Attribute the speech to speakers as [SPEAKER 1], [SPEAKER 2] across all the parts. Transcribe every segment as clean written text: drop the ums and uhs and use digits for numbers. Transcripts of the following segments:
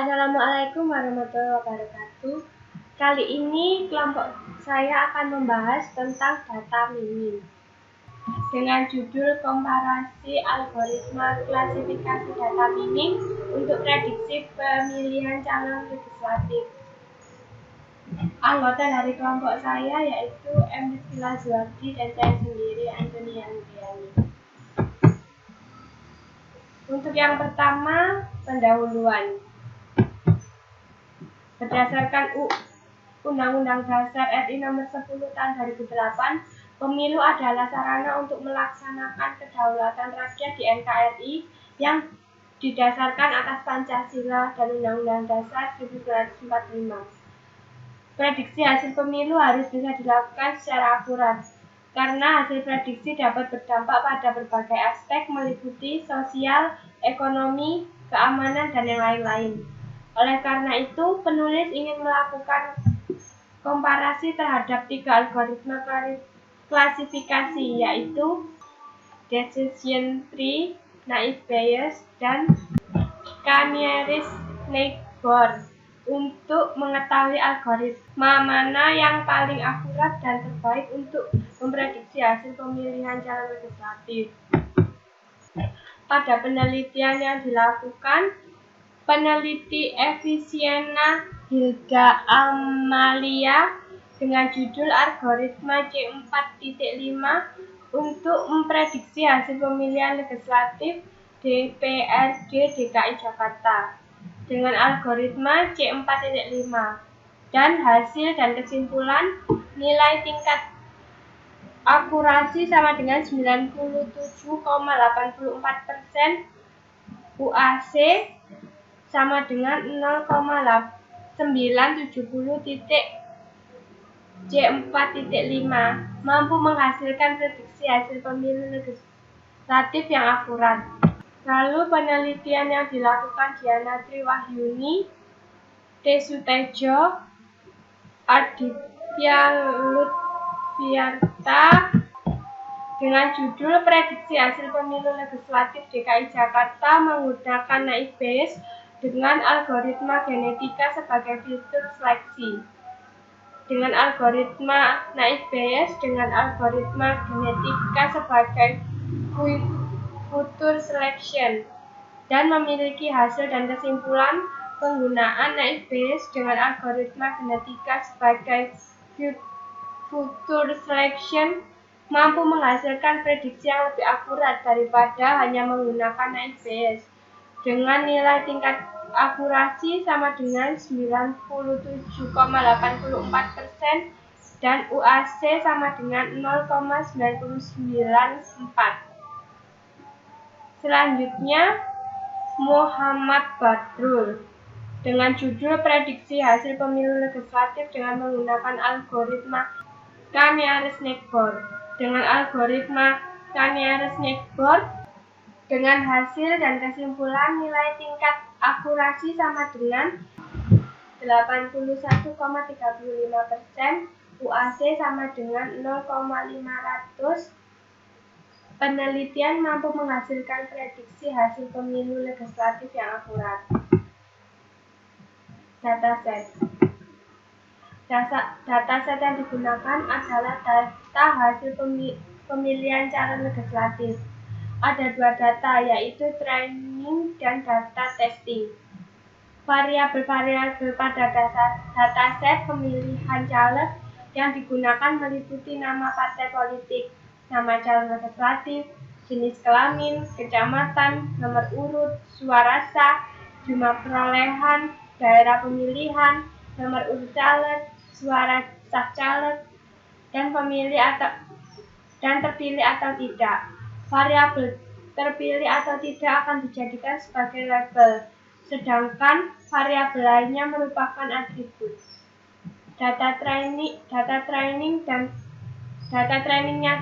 [SPEAKER 1] Assalamualaikum warahmatullahi wabarakatuh. Kali ini kelompok saya akan membahas tentang data minim dengan judul komparasi algoritma klasifikasi data minim untuk prediksi pemilihan calon legislatif. Anggota dari kelompok saya yaitu M. Rizky Lazuardi dan saya sendiri Antoni Andriani. Untuk yang pertama, pendahuluan. Berdasarkan Undang-Undang Dasar RI Nomor 10 Tahun 2008, pemilu adalah sarana untuk melaksanakan kedaulatan rakyat di NKRI yang didasarkan atas Pancasila dan Undang-Undang Dasar 1945. Prediksi hasil pemilu harus bisa dilakukan secara akurat, karena hasil prediksi dapat berdampak pada berbagai aspek meliputi sosial, ekonomi, keamanan, dan yang lain-lain. Oleh karena itu, penulis ingin melakukan komparasi terhadap 3 algoritma klasifikasi, yaitu decision tree, naive Bayes, dan Canieris-Neighbor untuk mengetahui algoritma mana yang paling akurat dan terbaik untuk memprediksi hasil pemilihan calon legislatif. Pada penelitian yang dilakukan, peneliti Efisiena Hilda Amalia dengan judul Algoritma C4.5 untuk memprediksi hasil pemilihan legislatif DPRD DKI Jakarta dengan algoritma C4.5 dan hasil dan kesimpulan nilai tingkat akurasi sama dengan 97,84%, UAC sama dengan 0,970 C4.5 mampu menghasilkan prediksi hasil pemilu legislatif yang akurat. Lalu penelitian yang dilakukan Diana Triwahyuni, T. Sutejo, Aditya Lutfiarta dengan judul Prediksi Hasil Pemilu Legislatif DKI Jakarta menggunakan naive Bayes dengan algoritma genetika sebagai filter seleksi. Dengan algoritma naive Bayes dengan algoritma genetika sebagai filter selection dan memiliki hasil dan kesimpulan penggunaan naive Bayes dengan algoritma genetika sebagai filter selection mampu menghasilkan prediksi yang lebih akurat daripada hanya menggunakan naive Bayes dengan nilai tingkat akurasi sama dengan 97,84% dan UAC sama dengan 0,994. Selanjutnya, Muhammad Badrul dengan judul Prediksi Hasil Pemilu Legislatif dengan menggunakan algoritma Canieris-Neighbor dengan algoritma Canieris-Neighbor dengan hasil dan kesimpulan nilai tingkat akurasi sama dengan 81,35%, UAC sama dengan 0,500. Penelitian mampu menghasilkan prediksi hasil pemilu legislatif yang akurat. Dataset. Dataset yang digunakan adalah data hasil pemilihan calon legislatif. Ada 2 data, yaitu training dan data testing. Variabel-variabel pada dataset pemilihan caleg yang digunakan meliputi nama partai politik, nama calon legislatif, jenis kelamin, kecamatan, nomor urut, suara sah, jumlah perolehan, daerah pemilihan, nomor urut caleg, suara sah caleg, dan terpilih atau tidak. Variabel terpilih atau tidak akan dijadikan sebagai label, sedangkan variabel lainnya merupakan atribut. Data trainingnya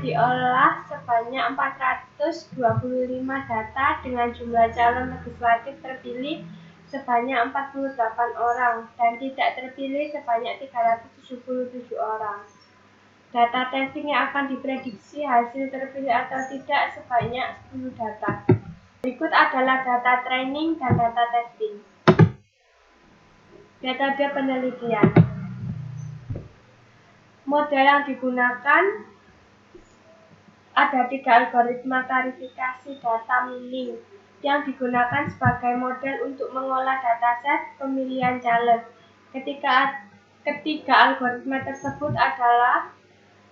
[SPEAKER 1] diolah sebanyak 425 data dengan jumlah calon legislatif terpilih sebanyak 48 orang dan tidak terpilih sebanyak 377 orang. Data testing yang akan diprediksi hasil terpilih atau tidak sebanyak 10 data. Berikut adalah data training dan data testing. Metode penelitian. Model yang digunakan ada 3 algoritma tarifikasi data mining yang digunakan sebagai model untuk mengolah dataset pemilihan caleg. Ketiga algoritma tersebut adalah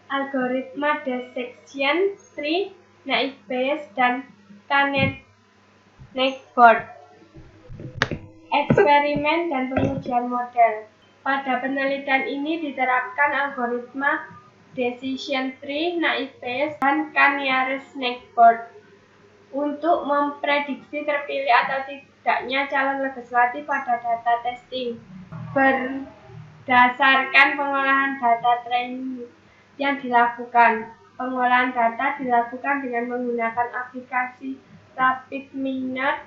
[SPEAKER 1] algoritma decision tree, naive bayes, dan Cannet-Board. Eksperimen dan pengujian model. Pada penelitian ini diterapkan algoritma decision tree, naive bayes, dan Cannet-Board untuk memprediksi terpilih atau tidaknya calon legislatif pada data testing berdasarkan pengolahan data training yang dilakukan. Pengolahan data dilakukan dengan menggunakan aplikasi RapidMiner.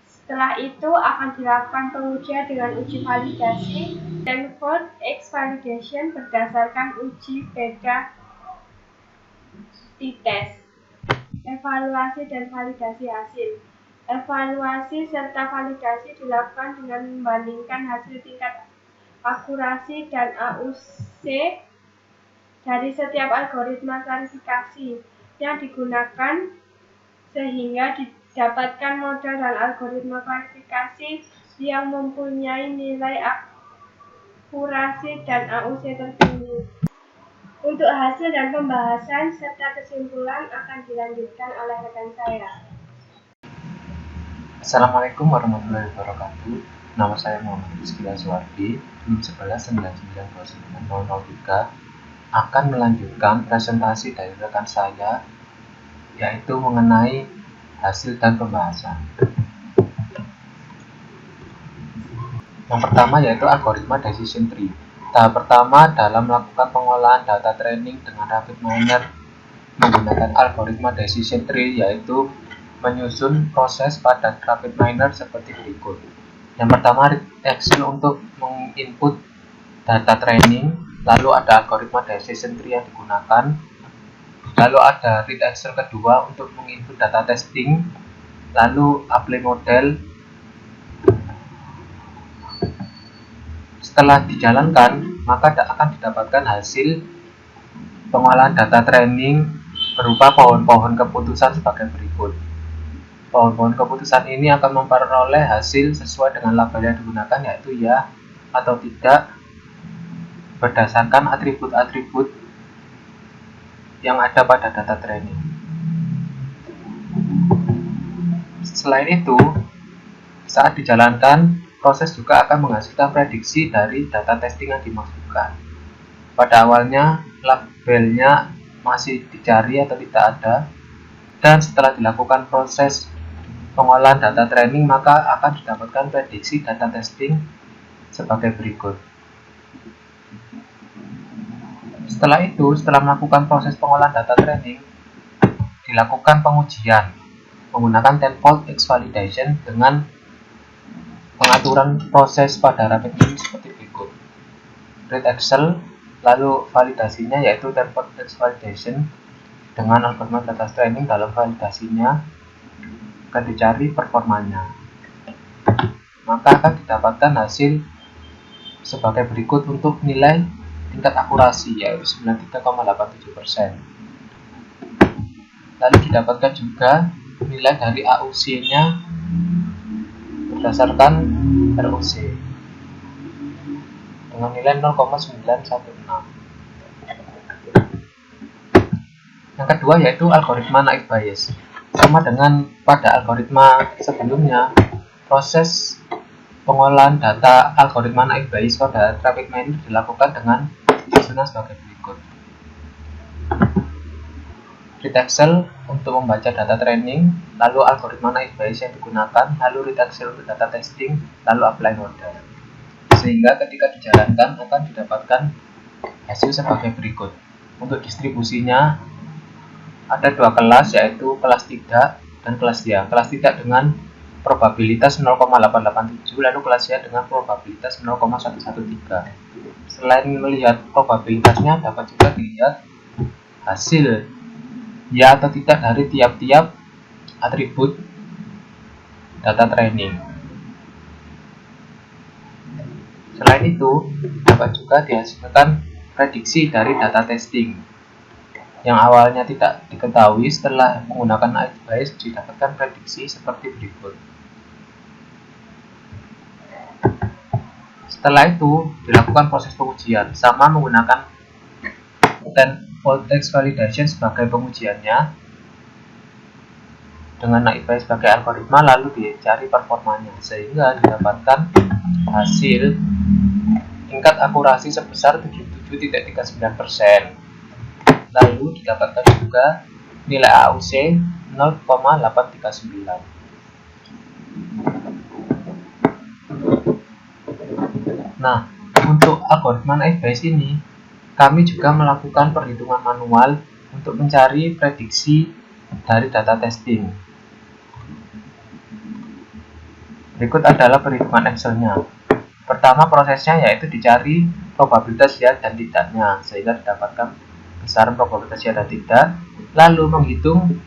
[SPEAKER 1] Setelah itu akan dilakukan pengujian dengan uji validasi Stanford X validation berdasarkan uji beta t-test. Evaluasi dan validasi hasil. Evaluasi serta validasi dilakukan dengan membandingkan hasil tingkat akurasi dan AUC dari setiap algoritma klasifikasi yang digunakan sehingga didapatkan model dan algoritma klasifikasi yang mempunyai nilai akurasi dan AUC tertinggi. Untuk hasil dan pembahasan serta kesimpulan akan dilanjutkan oleh rekan saya.
[SPEAKER 2] Assalamualaikum warahmatullahi wabarakatuh. Nama saya Muhammad Rizky Azwardi, NIM 1199290003, akan melanjutkan presentasi dari rekan saya, yaitu mengenai hasil dan pembahasan. Yang pertama yaitu algoritma decision tree. Tahap pertama dalam melakukan pengolahan data training dengan RapidMiner menggunakan algoritma decision tree yaitu menyusun proses pada RapidMiner seperti berikut. Yang pertama, read Excel untuk menginput data training, lalu ada algoritma decision tree yang digunakan, lalu ada read Excel kedua untuk menginput data testing, lalu apply model. Setelah dijalankan, maka akan didapatkan hasil pengolahan data training berupa pohon-pohon keputusan sebagai berikut. Pohon-pohon keputusan ini akan memperoleh hasil sesuai dengan label yang digunakan, yaitu ya atau tidak berdasarkan atribut-atribut yang ada pada data training. Selain itu, saat dijalankan, proses juga akan menghasilkan prediksi dari data testing yang dimaksudkan. Pada awalnya, labelnya masih dicari atau tidak ada, dan setelah dilakukan proses pengolahan data training, maka akan didapatkan prediksi data testing sebagai berikut. Setelah itu, setelah melakukan proses pengolahan data training, dilakukan pengujian menggunakan tenfold X validation dengan pengaturan proses pada RapidMiner seperti berikut. Read Excel, lalu validasinya yaitu tenfold X validation dengan algoritma data training. Dalam validasinya akan dicari performanya, maka akan didapatkan hasil sebagai berikut untuk nilai tingkat akurasi yaitu 93,87%. Lalu didapatkan juga nilai dari AUC-nya berdasarkan ROC dengan nilai 0,916. Yang kedua yaitu algoritma naive bayes. Sama dengan pada algoritma sebelumnya, proses pengolahan data algoritma naive bayes pada RapidMiner dilakukan dengan susunan sebagai berikut. Read Excel untuk membaca data training, lalu algoritma naive bayes yang digunakan, lalu read Excel untuk data testing, lalu apply model. Sehingga ketika dijalankan akan didapatkan hasil sebagai berikut. Untuk distribusinya ada dua kelas, yaitu kelas 3 dan kelas Y. Kelas 3 dengan probabilitas 0,887, lalu kelas Y dengan probabilitas 0,113. Selain melihat probabilitasnya, dapat juga dilihat hasil ya atau tidak dari tiap-tiap atribut data training. Selain itu, dapat juga dihasilkan prediksi dari data testing yang awalnya tidak diketahui. Setelah menggunakan iBias didapatkan prediksi seperti berikut. Setelah itu dilakukan proses pengujian sama menggunakan Tenfold Text Validation sebagai pengujiannya dengan iBias sebagai algoritma, lalu dicari performanya sehingga didapatkan hasil tingkat akurasi sebesar 77.39%. Lalu didapatkan juga nilai AUC 0,839. Nah, untuk algoritma iBias ini, kami juga melakukan perhitungan manual untuk mencari prediksi dari data testing. Berikut adalah perhitungan Excel-nya. Pertama prosesnya yaitu dicari probabilitas ya dan tidaknya, sehingga didapatkan besaran probabilitas ya dan tidak, lalu menghitung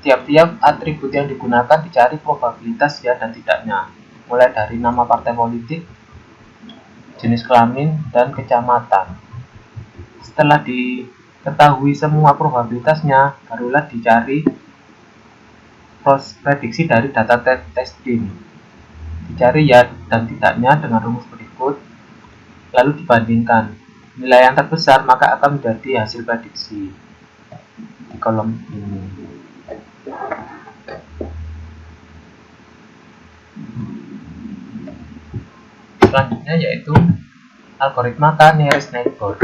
[SPEAKER 2] tiap-tiap atribut yang digunakan dicari probabilitas ya dan tidaknya, mulai dari nama partai politik, jenis kelamin, dan kecamatan. Setelah diketahui semua probabilitasnya, barulah dicari prediksi dari data testing. Dicari ya dan tidaknya dengan rumus berikut, lalu dibandingkan. Nilai yang terbesar maka akan menjadi hasil prediksi di kolom ini. Selanjutnya yaitu algoritma K-nearest neighbor.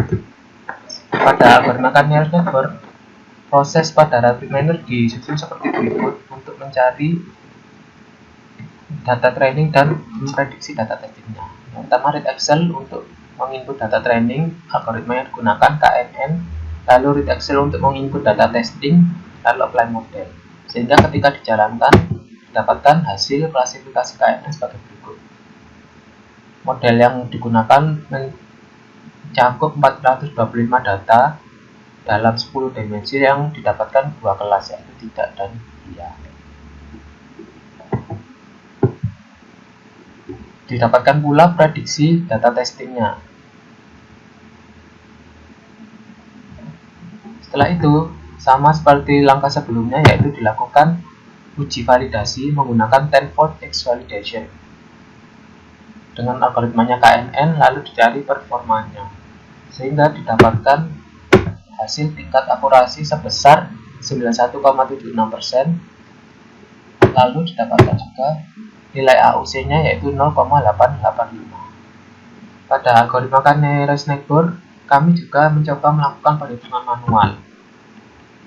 [SPEAKER 2] Pada algoritma K-nearest neighbor, proses pada retriever disusun seperti berikut untuk mencari data training dan memprediksi data testingnya. Yang pertama, read Excel untuk menginput data training, algoritma yang digunakan KNN, lalu read Excel untuk menginput data testing, lalu apply model. Sehingga ketika dijalankan, didapatkan hasil klasifikasi KNN sebagai berikut. Model yang digunakan mencakup 425 data dalam 10 dimensi yang didapatkan dua kelas, yaitu tidak dan iya. Didapatkan pula prediksi data testingnya. Setelah itu, sama seperti langkah sebelumnya, yaitu dilakukan uji validasi menggunakan Tenfold Text Validation dengan algoritmanya KNN, lalu dicari performanya sehingga didapatkan hasil tingkat akurasi sebesar 91,76%. Lalu didapatkan juga nilai AUC-nya yaitu 0,885. Pada algoritma K-nearest neighbor, kami juga mencoba melakukan perhitungan manual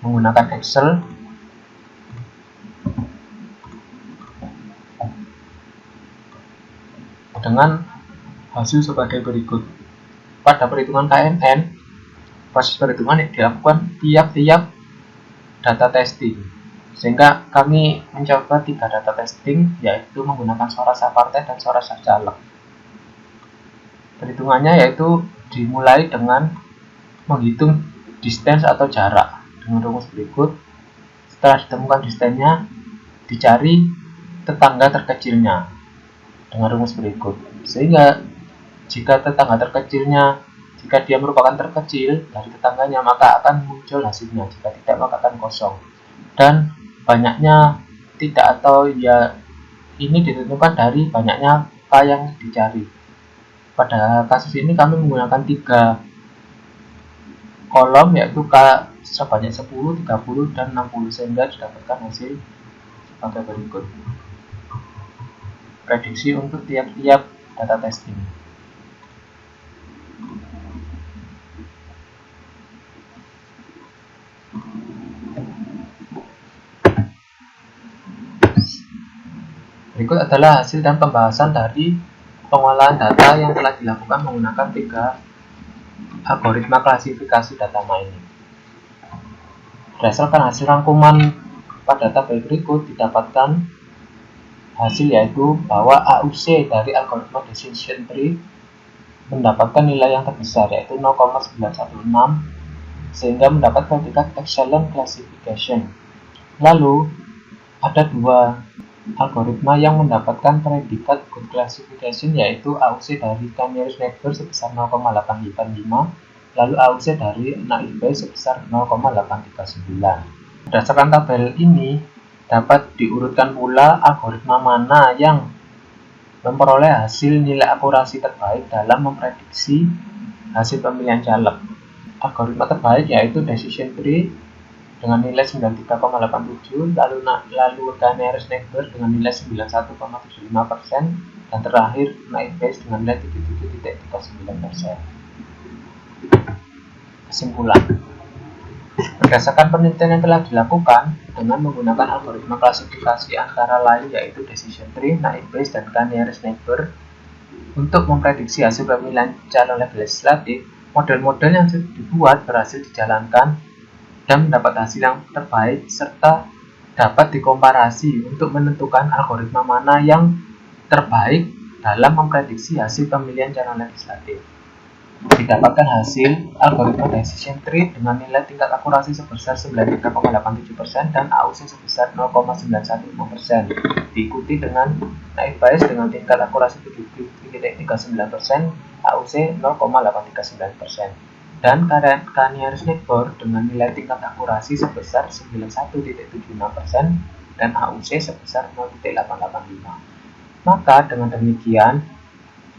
[SPEAKER 2] menggunakan Excel dengan hasil sebagai berikut. Pada perhitungan KNN, proses perhitungan dilakukan tiap-tiap data testing, sehingga kami mencoba 3 data testing, yaitu menggunakan suara sah partai dan suara sah caleg. Perhitungannya yaitu dimulai dengan menghitung distance atau jarak dengan rumus berikut. Setelah ditemukan distance-nya, dicari tetangga terkecilnya dengan rumus berikut. Sehingga jika tetangga terkecilnya, jika dia merupakan terkecil dari tetangganya, maka akan muncul hasilnya. Jika tidak, maka akan kosong. Dan banyaknya tidak atau ya ini ditentukan dari banyaknya K yang dicari. Pada kasus ini kami menggunakan 3 kolom, yaitu K sebanyak 10, 30, dan 60, sehingga didapatkan hasil sebagai berikut. Prediksi untuk tiap-tiap data testing. Berikut adalah hasil dan pembahasan dari pengolahan data yang telah dilakukan menggunakan 3 algoritma klasifikasi data mining. Berdasarkan hasil rangkuman pada tabel berikut, didapatkan hasil yaitu bahwa AUC dari algoritma decision tree mendapatkan nilai yang terbesar, yaitu 0,916, sehingga mendapat predikat excellent classification. Lalu ada 2 algoritma yang mendapatkan predikat good classification yaitu AUC dari k-nearest neighbor sebesar 0,855, lalu AUC dari NAIF Bayes sebesar 0,839. Berdasarkan tabel ini, dapat diurutkan pula algoritma mana yang memperoleh hasil nilai akurasi terbaik dalam memprediksi hasil pemilihan caleg. Algoritma terbaik yaitu decision tree dengan nilai 93,87, lalu k-nearest neighbor dengan nilai 91,75%, dan terakhir NAIF Bayes dengan nilai 77,39%. Kesimpulan: berdasarkan penelitian yang telah dilakukan dengan menggunakan algoritma klasifikasi antara lain yaitu decision tree, NAIF Bayes, dan k-nearest neighbor untuk memprediksi hasil pemilihan calon legislatif, model-model yang dibuat berhasil dijalankan dan mendapat hasil yang terbaik serta dapat dikomparasi untuk menentukan algoritma mana yang terbaik dalam memprediksi hasil pemilihan calon legislatif. Didapatkan hasil algoritma decision tree dengan nilai tingkat akurasi sebesar 93,87% dan AUC sebesar 0,915%, diikuti dengan NAIF Bayes dengan tingkat akurasi 73,39%, AUC 0,839%, dan k-nearest neighbor dengan nilai tingkat akurasi sebesar 91,76% dan AUC sebesar 0,885. Maka dengan demikian,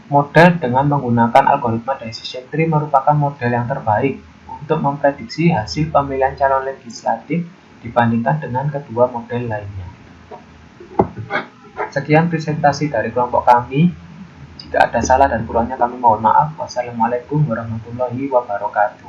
[SPEAKER 2] model dengan menggunakan algoritma decision tree merupakan model yang terbaik untuk memprediksi hasil pemilihan calon legislatif dibandingkan dengan kedua model lainnya. Sekian presentasi dari kelompok kami. Jika ada salah dan kurangnya kami mohon maaf. Wassalamualaikum warahmatullahi wabarakatuh.